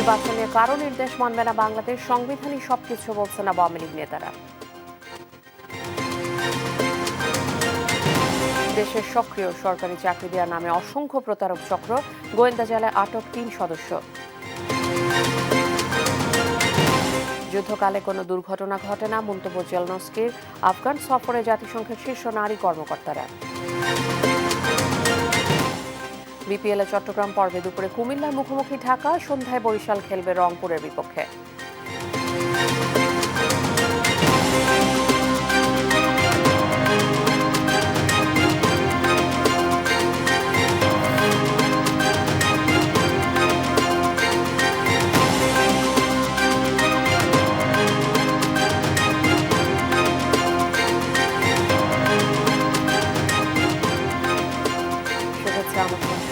নির্বাচনে কারো নির্দেশ মানবে না বাংলাদেশ, সংবিধানই সবকিছু বলছেন আওয়ামী লীগ নেতারা। দেশের সক্রিয় সরকারি চাকরি দেওয়ার নামে অসংখ্য প্রতারক চক্র, গোয়েন্দা জেলায় আটক ৩ সদস্য। যুদ্ধকালে কোনো দুর্ঘটনা ঘটে না, মন্তব্য জেলনস্কির। আফগান সফরে জাতিসংঘের শীর্ষ নারী কর্মকর্তারা। বিপিএলে চট্টগ্রাম পর্বে দুপুরে কুমিল্লার মুখোমুখি ঢাকা, সন্ধ্যায় বরিশাল খেলবে রংপুরের বিপক্ষে।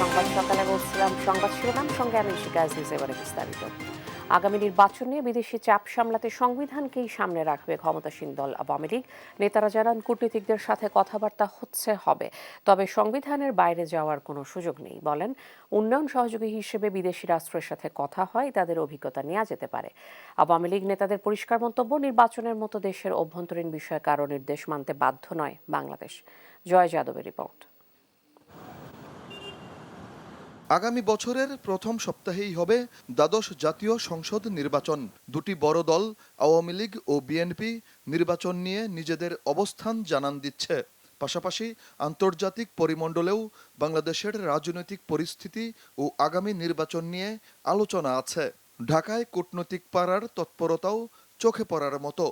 সংবাদ সকালে বলছিলাম সংবাদ শিরোনাম, সঙ্গে আমি শিকা আজিজ। এবারে বিস্তারিত। আগামী নির্বাচন নিয়ে বিদেশি চাপ সামলাতে সংবিধানকেই সামনে রাখবে ক্ষমতাসীন দল আওয়ামী লীগ। নেতারা জানান, কূটনীতিকদের সাথে কথাবার্তা হবে, তবে সংবিধানের বাইরে যাওয়ার কোনো সুযোগ নেই। বলেন, উন্নয়ন সহযোগী হিসেবে বিদেশি রাষ্ট্রের সাথে কথা হয়, তাদের অভিজ্ঞতা নেওয়া যেতে পারে। আওয়ামী লীগ নেতাদের পরিষ্কার মন্তব্য, নির্বাচনের মতো দেশের অভ্যন্তরীণ বিষয়ে কারো নির্দেশ মানতে বাধ্য নয় বাংলাদেশ। জয় যাদবের রিপোর্ট। আগামী বছরের প্রথম সপ্তাহেই হবে দ্বাদশ জাতীয় সংসদ নির্বাচন। দুটি বড় দল আওয়ামী লীগ ও বিএনপি নির্বাচন নিয়ে নিজেদের অবস্থান জানান দিচ্ছে। পাশাপাশি আন্তর্জাতিক পরিমণ্ডলেও বাংলাদেশের রাজনৈতিক পরিস্থিতি ও আগামী নির্বাচন নিয়ে আলোচনা আছে। ঢাকায় কূটনৈতিক পাড়ার তৎপরতাও চোখে পড়ার মতো।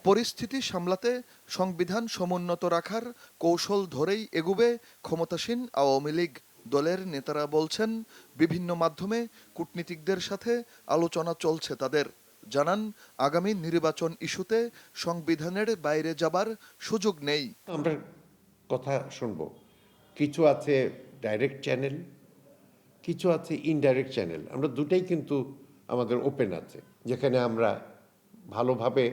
পরিস্থিতি সামলাতে সংবিধান সমুন্নত রাখার কৌশল ধরেই এগুবে ক্ষমতাসীন আওয়ামী লীগ। দলের নেতারা বলছেন, বিভিন্ন মাধ্যমে কূটনীতিকদের সাথে আলোচনা চলছে তাদের। জানান, আগামী নির্বাচন ইস্যুতে সংবিধানের বাইরে যাবার সুযোগ নেই। আমরা কথা শুনবো, কিছু আছে ডাইরেক্ট চ্যানেল, কিছু আছে ইনডাইরেক্ট চ্যানেল। আমরা দুটাই কিন্তু আমাদের ওপেন আছে, যেখানে আমরা ভালোভাবে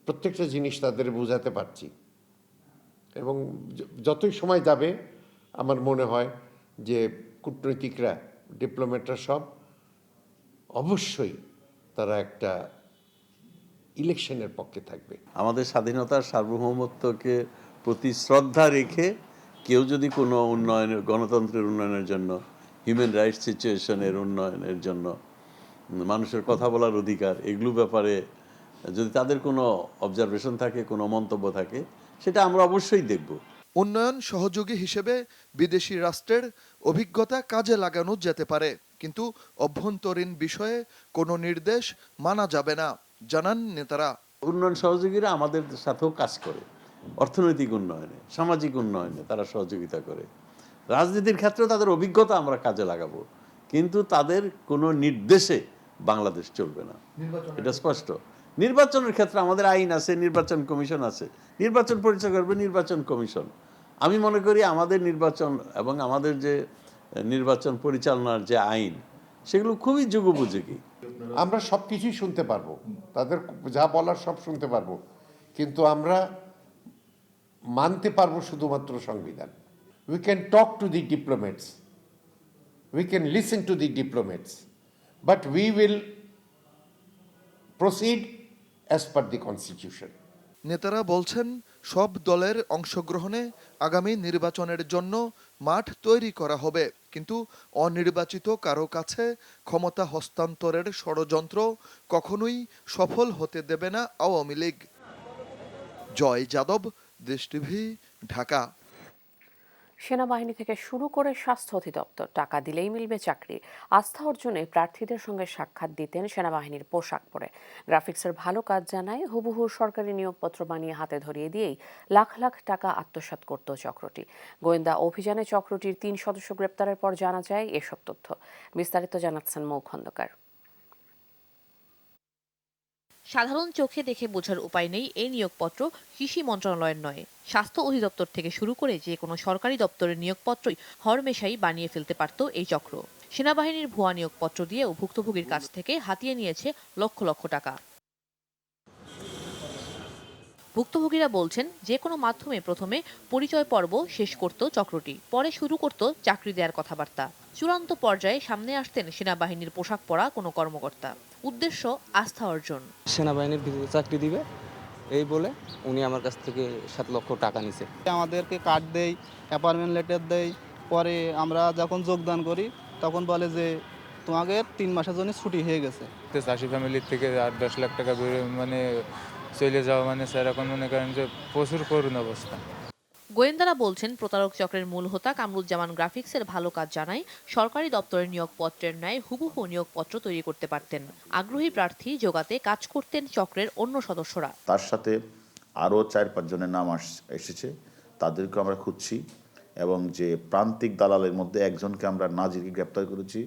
প্রত্যেকটা জিনিস তাদের বোঝাতে পারছি। এবং যতই সময় যাবে আমার মনে হয় যে কূটনৈতিকরা, ডিপ্লোম্যাটরা সব অবশ্যই তারা একটা ইলেকশনের পক্ষে থাকবে। আমাদের স্বাধীনতার সার্বভৌমত্বকে প্রতি শ্রদ্ধা রেখে কেউ যদি কোনো উন্নয়নের, গণতন্ত্রের উন্নয়নের জন্য, হিউম্যান রাইটস সিচুয়েশনের উন্নয়নের জন্য, মানুষের কথা বলার অধিকার, এগুলো ব্যাপারে যদি তাদের কোনো অবজারভেশন থাকে, কোনো মন্তব্য থাকে, সেটা আমরা অবশ্যই দেখব। উন্নয়ন সহযোগী হিসেবে বিদেশি রাষ্ট্রের অভিজ্ঞতা কাজে লাগানো যেতে পারে, কিন্তু অভ্যন্তরীণ বিষয়ে কোনো নির্দেশ মানা যাবে না, জানান নেতারা। উন্নয়ন সহযোগীরা আমাদের সাথেও কাজ করে, অর্থনৈতিক উন্নয়নে, সামাজিক উন্নয়নে তারা সহযোগিতা করে। রাজনীতির ক্ষেত্রেও তাদের অভিজ্ঞতা আমরা কাজে লাগাবো, কিন্তু তাদের কোনো নির্দেশে বাংলাদেশ চলবে না, এটা স্পষ্ট। নির্বাচনের ক্ষেত্রে আমাদের আইন আছে, নির্বাচন কমিশন আছে, নির্বাচন পরিচালনা করবে নির্বাচন কমিশন। আমি মনে করি আমাদের নির্বাচন এবং আমাদের যে নির্বাচন পরিচালনার যে আইন, সেগুলো খুবই যুগোপযোগী। আমরা সব কিছুই শুনতে পারবো, তাদের যা বলার সব শুনতে পারবো, কিন্তু আমরা মানতে পারবো শুধুমাত্র সংবিধান। We can talk to the diplomats, we can listen to the diplomats, but we will proceed as per the constitution. নেতারা বলছেন, সব দলের অংশগ্রহণে আগামী নির্বাচনের জন্য মাঠ তৈরি করা হবে, কিন্তু অনির্বাচিত কারো কাছে ক্ষমতা হস্তান্তরের ষড়যন্ত্র কখনোই সফল হতে দেবে না আওয়ামী লীগ। জয় যাদব, দেশ টিভি, ঢাকা। সেনাবাহিনী থেকে শুরু করে স্বাস্থ্য অধিদপ্তর, টাকা দিলেই মিলবে চাকরি। আস্থা অর্জনে প্রার্থীদের সঙ্গে সাক্ষাৎ দিতেন সেনাবাহিনীর পোশাক পরে। গ্রাফিক্সের ভালো কাজ জানায় হুবহু সরকারি নিয়োগপত্র বানিয়ে হাতে ধরিয়ে দিয়েই লাখ লাখ টাকা আত্মসাৎ করত চক্রটি। গোয়েন্দা অভিযানে চক্রটির ৩ সদস্য গ্রেপ্তারের পর জানা যায় এসব তথ্য। বিস্তারিত জানাচ্ছেন মৌ খন্দকার। সাধারণ চোখে দেখে বোঝার উপায় নেই এই নিয়োগপত্র কৃষি মন্ত্রণালয়ের নয়। স্বাস্থ্য অধিদপ্তর থেকে শুরু করে যে কোনো সরকারি দপ্তরের নিয়োগপত্রই হরমেশাই বানিয়ে ফেলতে পারত এই চক্র। সেনাবাহিনীর ভুয়া নিয়োগপত্র দিয়েও ভুক্তভোগীর কাছ থেকে হাতিয়ে নিয়েছে লক্ষ লক্ষ টাকা। ভুক্তভোগীরা বলছেন, যে কোনো মাধ্যমে প্রথমে পরিচয় পর্ব শেষ করত চক্রটি, পরে শুরু করত চাকরি দেওয়ার কথাবার্তা। চূড়ান্ত পর্যায়ে সামনে আসতেন সেনাবাহিনীর পোশাক পরা কোনো কর্মকর্তা। উদ্দেশ্য আস্থা অর্জন। সেনাবাহিনীর ভিতরে চাকরি দিবে এই বলে উনি আমার কাছ থেকে 7 লক্ষ টাকা নিছে। আমাদেরকে কার্ড দেয়, অ্যাপয়েন্টমেন্ট লেটার দেয়। পরে আমরা যখন যোগদান করি তখন বলে যে তোমাদের 3 মাসের জন্য ছুটি হয়ে গেছে। চাষি ফ্যামিলির থেকে 8-10 লাখ টাকা মানে চলে যাওয়া মানে স্যার এখন মনে করেন যে প্রচুর করুণ অবস্থা। গোয়েন্দারা বলছেন প্রতারক চক্রের মূল হোতা কামরুজ্জামান গ্রাফিক্সের ভালো কাজ জানায় সরকারি দপ্তরের নিয়োগপত্রের ন্যায় হুবহু নিয়োগপত্র তৈরি করতে পারতেন। আগ্রহী প্রার্থী জোগাতে কাজ করতেন চক্রের অন্য সদস্যরা। তার সাথে আরও 4-5 জনের নাম এসেছে, তাদেরকে আমরা খুঁজছি এবং যে প্রান্তিক দালালের মধ্যে একজনকে আমরা নাজিরকে গ্রেপ্তার করেছি,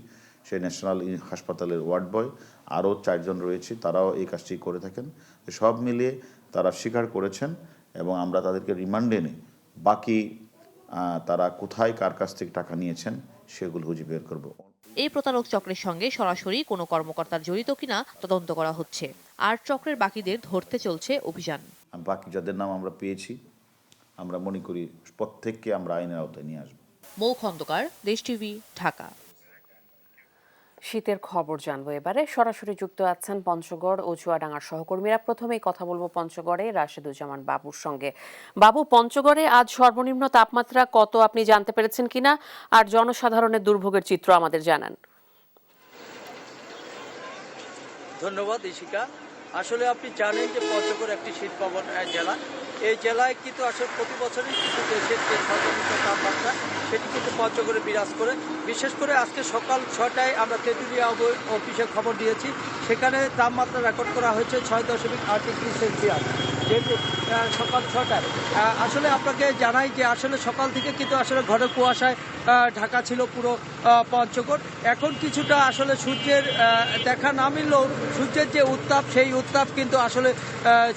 সে ন্যাশনাল হাসপাতালের ওয়ার্ড বয়। আরও 4 জন রয়েছে, তারাও এই কাজটি করে থাকেন। সব মিলিয়ে তারা স্বীকার করেছেন এবং আমরা তাদেরকে রিমান্ডে নিই বাকি তারা কোথায় কার কাছ থেকে টাকা নিয়েছেন সেগুলো খুঁজে বের করব। এই প্রতারক চক্রের সঙ্গে সরাসরি কোনো কর্মকর্তার জড়িত কিনা তদন্ত করা হচ্ছে, আর চক্রের বাকিদের ধরতে চলছে অভিযান। বাকি যাদের নাম আমরা পেয়েছি আমরা মনে করি প্রত্যেককে আমরা আইনের আওতায় নিয়ে আসব। মৌ খন্দকার, দেশ টিভি, ঢাকা। শীতের খবর জানবো এবারে। সরাসরি যুক্ত আছেন পঞ্চগড় ও চুয়াডাঙ্গার সহকর্মীরা। প্রথমেই কথা বলবো পঞ্চগড়ে রাশেদুজ্জামান বাবুর সঙ্গে। বাবু, পঞ্চগড়ে আজ সর্বনিম্ন তাপমাত্রা কত আপনি জানতে পেরেছেন কিনা, আর জনসাধারণের দুর্ভোগের চিত্র আমাদের জানান। ধন্যবাদ ইশিকা। আসলে আপনি জানেন যে পঞ্চগড় একটি শীতপ্রবণ জেলা। এই জেলায় কিন্তু আসলে প্রতি বছরই কিন্তু দেশের যে সর্বনিম্ন তাপমাত্রা সেটি কিন্তু পঞ্চগড়ে বিরাজ করে। বিশেষ করে আজকে সকাল 6টায় আমরা তেঁতুলিয়া অফিসে খবর দিয়েছি, সেখানে তাপমাত্রা রেকর্ড করা হয়েছে 6.8 ডিগ্রি সেলসিয়াস, যেহেতু সকাল 6টায়। আসলে আপনাকে জানাই যে আসলে সকাল থেকে কিন্তু আসলে ঘন কুয়াশায় ঢাকা ছিল পুরো পঞ্চগড়। এখন কিছুটা আসলে সূর্যের দেখা না মিললেও সূর্যের যে উত্তাপ, সেই উত্তাপ কিন্তু আসলে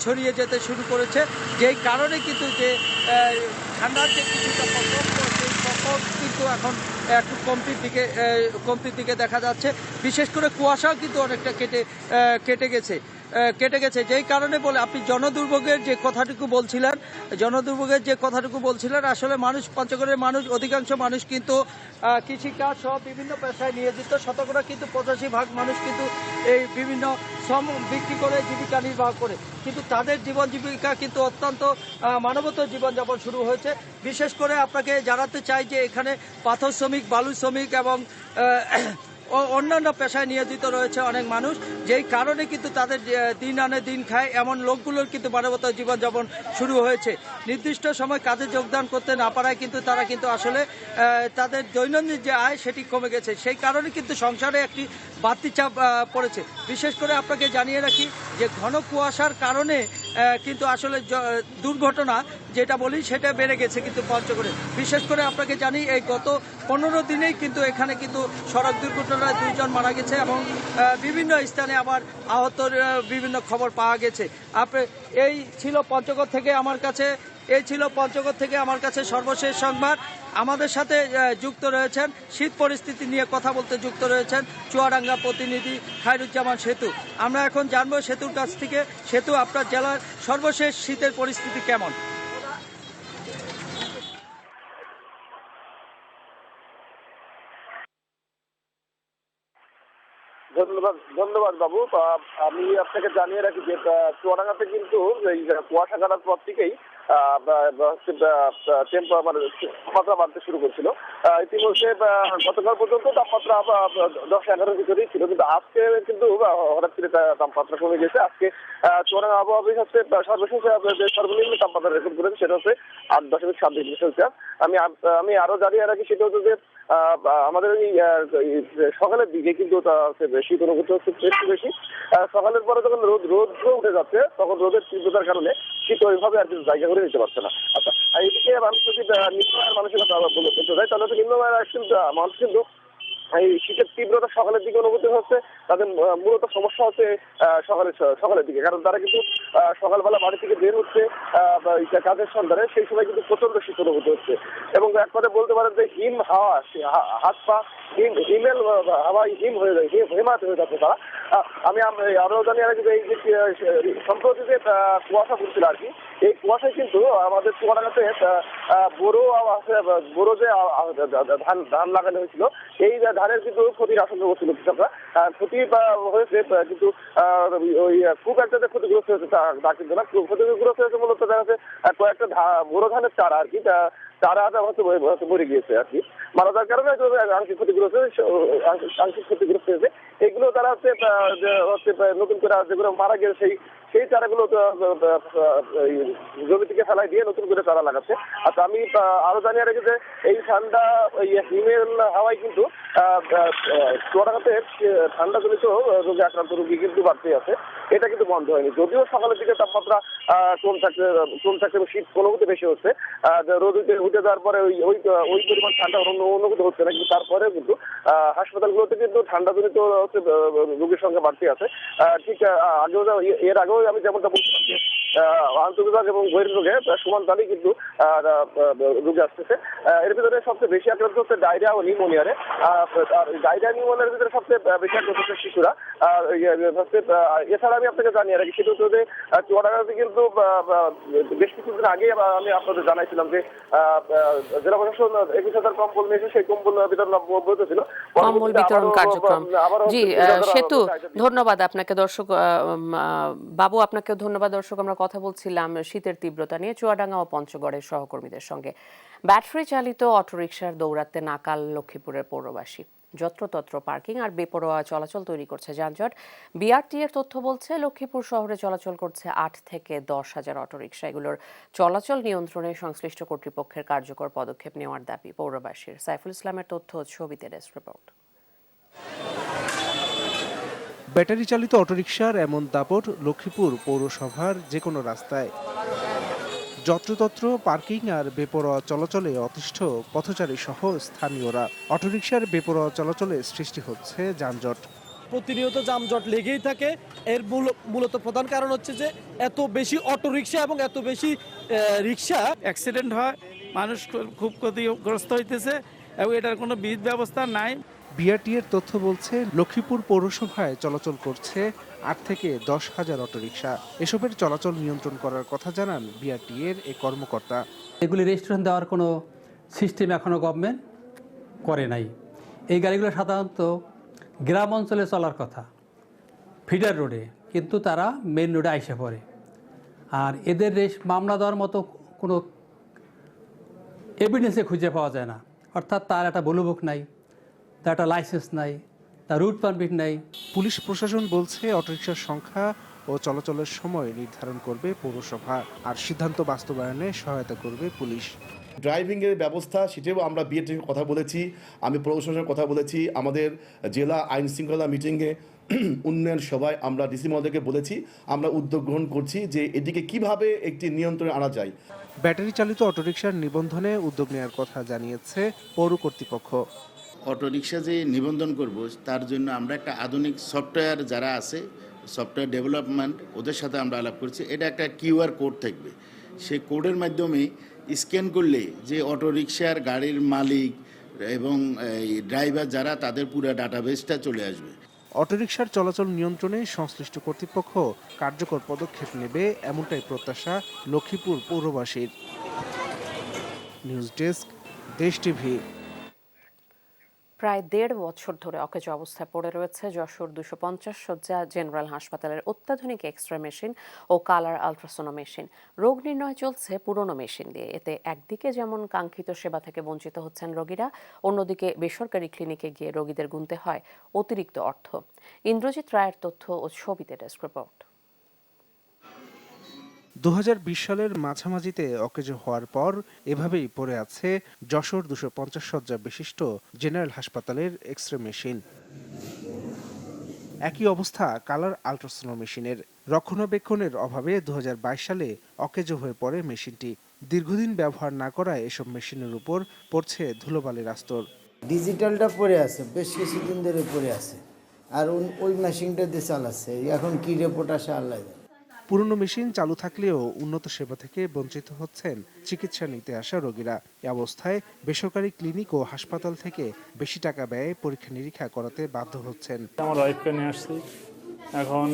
ছড়িয়ে যেতে শুরু করেছে, যেই কারণে কিন্তু যে ঠান্ডার যে কিছুটা প্রকোপ, সেই প্রকোপ কিন্তু এখন একটু কমতির দিকে দেখা যাচ্ছে। বিশেষ করে কুয়াশাও কিন্তু অনেকটা কেটে গেছে, যেই কারণে বলে আপনি জনদুর্ভোগের যে কথাটুকু বলছিলেন, আসলে মানুষ, পঞ্চগড়ের মানুষ, অধিকাংশ মানুষ কিন্তু কৃষিকাজ সহ বিভিন্ন পেশায় নিয়োজিত। শতকরা কিন্তু 85% মানুষ কিন্তু এই বিভিন্ন শ্রম বিক্রি করে জীবিকা নির্বাহ করে, কিন্তু তাদের জীবন জীবিকা কিন্তু অত্যন্ত মানবত জীবনযাপন শুরু হয়েছে। বিশেষ করে আপনাকে জানাতে চাই যে এখানে পাথর শ্রমিক, বালু শ্রমিক এবং অন্যান্য পেশায় নিয়োজিত রয়েছে অনেক মানুষ, যেই কারণে কিন্তু তাদের দিন আনে দিন খায় এমন লোকগুলোর কিন্তু মানবতা জীবনযাপন শুরু হয়েছে। নির্দিষ্ট সময় কাজে যোগদান করতে না পারায় কিন্তু তারা কিন্তু আসলে তাদের দৈনন্দিন যে আয় সেটি কমে গেছে, সেই কারণে কিন্তু সংসারে একটি বাড়তি চাপ পড়েছে। বিশেষ করে আপনাকে জানিয়ে রাখি যে ঘন কুয়াশার কারণে কিন্তু আসলে দুর্ঘটনা যেটা বলি সেটা বেড়ে গেছে কিন্তু পঞ্চগড়ে। বিশেষ করে আপনাকে জানি এই গত 15 দিনেই কিন্তু এখানে কিন্তু সড়ক দুর্ঘটনায় 2 জন মারা গেছে এবং বিভিন্ন স্থানে আবার আহতর বিভিন্ন খবর পাওয়া গেছে। এই ছিল পঞ্চগড় থেকে আমার কাছে সর্বশেষ সংবাদ। আমাদের সাথে যুক্ত রয়েছেন, শীত পরিস্থিতি নিয়ে কথা বলতে যুক্ত রয়েছেন চুয়াডাঙ্গা প্রতিনিধি খায়রুজ্জামান সেতু। আমরা এখন জানবো সেতুর কাছ থেকে, সেতু, আপনার জেলার সর্বশেষ শীতের পরিস্থিতি কেমন? ধন্যবাদ বাবু। আমি আপনাকে জানিয়ে রাখি যে চুয়াডাঙ্গাতে কিন্তু এই কুয়াশা কাটার পর থেকেই তাপমাত্রা বাড়তে শুরু করছিল। ইতিমধ্যে গতকাল পর্যন্ত তাপমাত্রা 10-11 ভিতরেই ছিল, কিন্তু আজকে কিন্তু হঠাৎ করে তাপমাত্রা কমে গেছে। আজকে চুয়াডাঙ্গা আবহাওয়া অফিস হচ্ছে সর্বশেষ সর্বনিম্ন তাপমাত্রা রেকর্ড করেছে, সেটা হচ্ছে 8.7 ডিগ্রি সেলসিয়াস। আমি আরো জানিয়ে রাখি সেটা হচ্ছে যে আমাদের এই সকালের দিকে কিন্তু শীত অনুভূত হচ্ছে একটু বেশি। সকালের পরে যখন রোদ উঠে যাচ্ছে, তখন রোদের তীব্রতার কারণে শীত ওইভাবে আর কিছু জায়গা করে নিতে পারছে না। আচ্ছা, এইদিকে মানুষ যদি নিম্নমানের মানুষের কথা বলতে চাই, তাহলে নিম্নমানের মানুষ কিন্তু এই শীতের তীব্রতা সকালের দিকে অনুভূতি হচ্ছে। তাদের মূলত সমস্যা হচ্ছে সকালের দিকে, কারণ তারা কিন্তু সকালবেলা বাড়ি থেকে বের হচ্ছে কাজের সন্ধানে, সেই সময় কিন্তু প্রচন্ড শীত অনুভূতি হচ্ছে এবং এক কথায় বলতে পারেন যে হিম হাওয়া হাত পা হিমেল হাওয়াই হিম হয়ে যায়, হিমাত হয়ে যাচ্ছে তারা। আমি আরো জানিয়ে রাখি যে এই যে সম্প্রতি যে কুয়াশা পড়ছিল আর কি, এই কুয়াশায় কিন্তু আমাদের চুয়াডাঙ্গাতে বোরো যে ধান লাগানো হয়েছিল, এই ধানের কিন্তু ক্ষতির আশঙ্কা করছিল কৃষকরা। ক্ষতি হয়েছে কিন্তু ওই খুব একটা যে ক্ষতিগ্রস্ত হয়েছে তা কিন্তু না, ক্ষতিগ্রস্ত হয়েছে মূলত দেখা যাচ্ছে কয়েকটা বোরো ধানের চারা আর কি, চারা হয়তো মরে গিয়েছে আর কি, মারা যাওয়ার কারণে আংশিক ক্ষতিগ্রস্ত হয়েছে। এগুলো তারা হচ্ছে নতুন করে যেগুলো মারা গেছে সেই চারাগুলো জমি থেকে ফেলাই দিয়ে নতুন করে চারা লাগাচ্ছে। আচ্ছা, আমি আরো জানিয়ে রেখে যে এই ঠান্ডা হিমেল হাওয়ায় কিন্তু চুয়াডাঙ্গাতে ঠান্ডা জনিত রোগে আক্রান্ত রোগী কিন্তু বাড়তে আছে, এটা কিন্তু বন্ধ হয়নি। যদিও সকালের দিকে তাপমাত্রা কম থাকছে এবং শীত অনুভূতি বেশি হচ্ছে, রোদ উঠে যাওয়ার পরে ওই পরিমাণ ঠান্ডা অনুভূতি হচ্ছে না, কিন্তু তারপরেও কিন্তু হাসপাতালগুলোতে কিন্তু ঠান্ডা জনিত হচ্ছে রোগীর সংখ্যা বাড়তে আছে। ঠিক এর আগেও আমি যেমনটা বলছিলাম যে আন্তঃবিভাগ এবং বহির্বিভাগে সমান তালেই কিন্তু রোগী আসতেছে। এর ভিতরে সবচেয়ে বেশি আক্রান্ত হচ্ছে ডায়রিয়া ও নিউমোনিয়ারে। আর ডায়রিয়া নিউমোনিয়ার ভিতরে সবচেয়ে বেশি আক্রান্ত হচ্ছে শিশুরা। এছাড়া আমি আপনাকে জানিয়ে রাখি সেটা হচ্ছে যে চুয়াডাঙ্গাতে কিন্তু বেশ কিছুদিন আগে আমি আপনাদের জানাইছিলাম যে জেলা প্রশাসন 21,000 কম্বল নিয়েছে, সেই কম্বল বিতরণ বলতেছিল কম্বল বিতরণ কার্যক্রম। জি সেতু, ধন্যবাদ আপনাকে। দর্শক বাবু, আপনাকে ধন্যবাদ। দর্শক, আমরা কথা বলছিলাম শীতের তীব্রতা নিয়ে চুয়াডাঙ্গা ও পঞ্চগড়ের সহকর্মীদের সঙ্গে। ব্যাটারি চালিত অটোরিকশার দৌরাত্মে নাকাল লক্ষ্মীপুরের পৌরবাসী। যত্রতত্র পার্কিং আর বেপরোয়া চলাচল তৈরি করছে যানজট। বিআরটি এর তথ্য বলছে লক্ষ্মীপুর শহরে চলাচল করছে 8 থেকে 10 হাজার অটোরিকশা। এগুলোর চলাচল নিয়ন্ত্রণে সংশ্লিষ্ট কর্তৃপক্ষের কার্যকর পদক্ষেপ নেওয়ার দাবি পৌরবাসীর। সাইফুল ইসলামের তথ্য, ছবিতে ডেস্ক রিপোর্ট। ব্যাটারি চালিত অটোরিকশার এমন দাপট লক্ষ্মীপুর পৌরসভার যে কোনো রাস্তায়। যত্রতত্র পার্কিং আর বেপরোয়া চলাচলে অতিষ্ঠ পথচারী সহ স্থানীয়রা। অটোরিকশার বেপরোয়া চলাচলে সৃষ্টি হচ্ছে যানজট। প্রতিনিয়ত যানজট লেগেই থাকে। এর মূলত প্রধান কারণ হচ্ছে যে এত বেশি অটোরিকশা এবং এত বেশি রিক্সা, অ্যাক্সিডেন্ট হয়, মানুষ খুব ক্ষতিগ্রস্ত হইতেছে এবং এটার কোনো বিধ ব্যবস্থা নাই। বিআরটি এর তথ্য বলছে লক্ষ্মীপুর পৌরসভায় চলাচল করছে 8 থেকে 10 হাজার অটোরিকশা। এসবের চলাচল নিয়ন্ত্রণ করার কথা জানান বিআরটি এর এই কর্মকর্তা। এগুলি রেজিস্ট্রেশন দেওয়ার কোনো সিস্টেম এখনও গভর্নমেন্ট করে নাই। এই গাড়িগুলো সাধারণত গ্রাম অঞ্চলে চলার কথা, ফিডার রোডে, কিন্তু তারা মেন রোডে আইসে পড়ে। আর এদের মামলা দেওয়ার মতো কোনো এভিডেন্সে খুঁজে পাওয়া যায় না। অর্থাৎ তার একটা ব্লুবুক নাই, তার একটা লাইসেন্স নাই, তার রুট পারমিট নাই। পুলিশ প্রশাসন বলছে অটোরিকশার সংখ্যা ও চলাচলের সময় নির্ধারণ করবে পৌরসভা, আর সিদ্ধান্ত বাস্তবায়নে সহায়তা করবে পুলিশ। ড্রাইভিংয়ের ব্যবস্থা সেটাও আমরা বিএটির কথা বলেছি, আমি প্রশাসনের কথা বলেছি, আমাদের জেলা আইন শৃঙ্খলা মিটিংয়ে উন্নয়ন সভায় আমরা ডিসি মহোদয়কে বলেছি, আমরা উদ্যোগ গ্রহণ করছি যে এদিকে কিভাবে একটি নিয়ন্ত্রণে আনা যায়। ব্যাটারি চালিত অটোরিকশার নিবন্ধনে উদ্যোগ নেওয়ার কথা জানিয়েছে পৌর কর্তৃপক্ষ। অটোরিকশা যে নিবন্ধন করব তার জন্য আমরা একটা আধুনিক সফটওয়্যার যারা আছে, সফটওয়্যার ডেভেলপমেন্ট, ওদের সাথে আমরা আলাপ করছি। এটা একটা কিউআর কোড থাকবে, সেই কোডের মাধ্যমে স্ক্যান করলে যে অটোরিকশার গাড়ির মালিক এবং ড্রাইভার যারা, তাদের পুরো ডাটাবেসটা চলে আসবে। অটোরিকশার চলাচল নিয়ন্ত্রণে সংশ্লিষ্ট কর্তৃপক্ষ কার্যকর পদক্ষেপ নেবে, এমনটাই প্রত্যাশা লক্ষ্মীপুর পৌরবাসীর। নিউজ ডেস্ক, দেশ টিভি। প্রায় 1.5 বছর ধরে অকেজো অবস্থায় পড়ে রয়েছে যশোর 250 শয্যা জেনারেল হাসপাতালের অত্যাধুনিক এক্স-রে মেশিন ও কালার আলট্রাসোনো মেশিন। রোগ নির্ণয় চলছে পুরনো মেশিন দিয়ে। এতে একদিকে যেমন কাঙ্ক্ষিত সেবা থেকে বঞ্চিত হচ্ছেন রোগীরা, অন্যদিকে বেসরকারি ক্লিনিকে গিয়ে রোগীদের গুনতে হয় অতিরিক্ত অর্থ। ইন্দ্রজিৎ রায়ের তথ্য ও ছবিতে ডেস্ক রিপোর্ট। 2020 সালের মাঝামাঝিতে অকেজো হওয়ার পর এভাবেই পড়ে আছে যশোর 250 শয্যা বিশিষ্ট জেনারেল হাসপাতালের এক্স-রে মেশিন। একই অবস্থা কালার আলট্রাসোনো মেশিনের। রক্ষণাবেক্ষণের অভাবে 2022 সালে অকেজো হয়ে পড়ে মেশিনটি। দীর্ঘদিন ব্যবহার না করায় এসব মেশিনের উপর পড়ছে ধুলোবালির আস্তর। ডিজিটালটা পড়ে আছে, বেশ কিছুদিন ধরে পড়ে আছে, আর ওই মেশিনটা দিয়ে চালাচ্ছে। এখন কি রিপোর্ট আসে আল্লাহ জানে। পুরনো মেশিন চালু থাকলেও উন্নত সেবা থেকে বঞ্চিত হচ্ছেন চিকিৎসা নিতে আসা রোগীরা। এ অবস্থায় বেসরকারি ক্লিনিক ও হাসপাতাল থেকে বেশি টাকা ব্যয়ে পরীক্ষা নিরীক্ষা করাতে বাধ্য হচ্ছেন। আমার ওয়াইফকে নিয়ে আসছি, এখন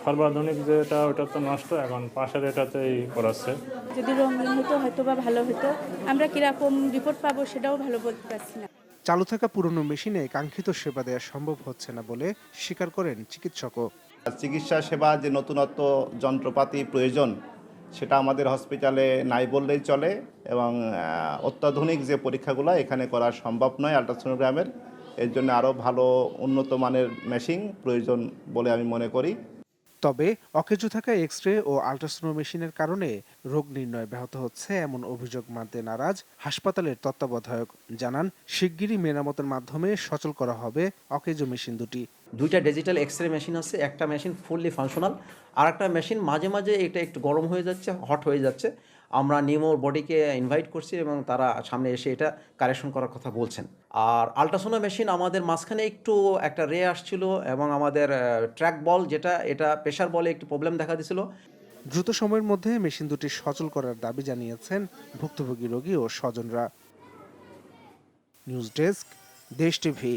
সর্বাধুনিক যেটা ওটা তো নষ্ট, এখন পাশের এটাতেই করাচ্ছে। যদি রঙিন হতো হয়তো বা ভালো হতো, আমরা কিরকম রিপোর্ট পাবো সেটাও ভালো বলতে পারছি না। চালু থাকা পুরনো মেশিনে কাঙ্ক্ষিত সেবা দেওয়া সম্ভব হচ্ছে না বলে স্বীকার করেন চিকিৎসকও। চিকিৎসা সেবা যে নতুনত্ব যন্ত্রপাতি প্রয়োজন সেটা আমাদের হসপিটালে নাই বললেই চলে, এবং অত্যাধুনিক যে পরীক্ষাগুলো এখানে করা সম্ভব নয় আলট্রাসোনোগ্রামের। এর জন্য আরও ভালো উন্নত মানের মেশিন প্রয়োজন বলে আমি মনে করি। তবে অকেজো থাকা এক্স রে ও আল্ট্রাসাউন্ড মেশিনের কারণে রোগ নির্ণয় ব্যাহত হচ্ছে এমন অভিযোগ মানতে নারাজ হাসপাতালের তত্ত্বাবধায়ক। জানান, শিগগিরই মেরামতের মাধ্যমে সচল করা হবে অকেজো মেশিন দুটি। দুইটা ডিজিটাল এক্স রে মেশিন আছে, একটা মেশিন ফুললি ফাংশনাল, আর একটা মেশিন মাঝে মাঝে এটা একটু গরম হয়ে যাচ্ছে, হট হয়ে যাচ্ছে। আমরা নিউমোর বডিকে ইনভাইট করছি এবং তারা সামনে এসে এটা কারেকশন করার কথা বলছেন। আর আল্ট্রাসোনো মেশিন আমাদের মাঝখানে একটু একটা রে আসছিল এবং আমাদের ট্র্যাক বল যেটা এটা প্রেশার বলে একটু প্রবলেম দেখা দিয়েছিল। দ্রুত সময়ের মধ্যে মেশিন দুটি সচল করার দাবি জানিয়েছেন ভুক্তভোগী রোগী ও স্বজনরা। নিউজ ডেস্ক, দেশ টিভি।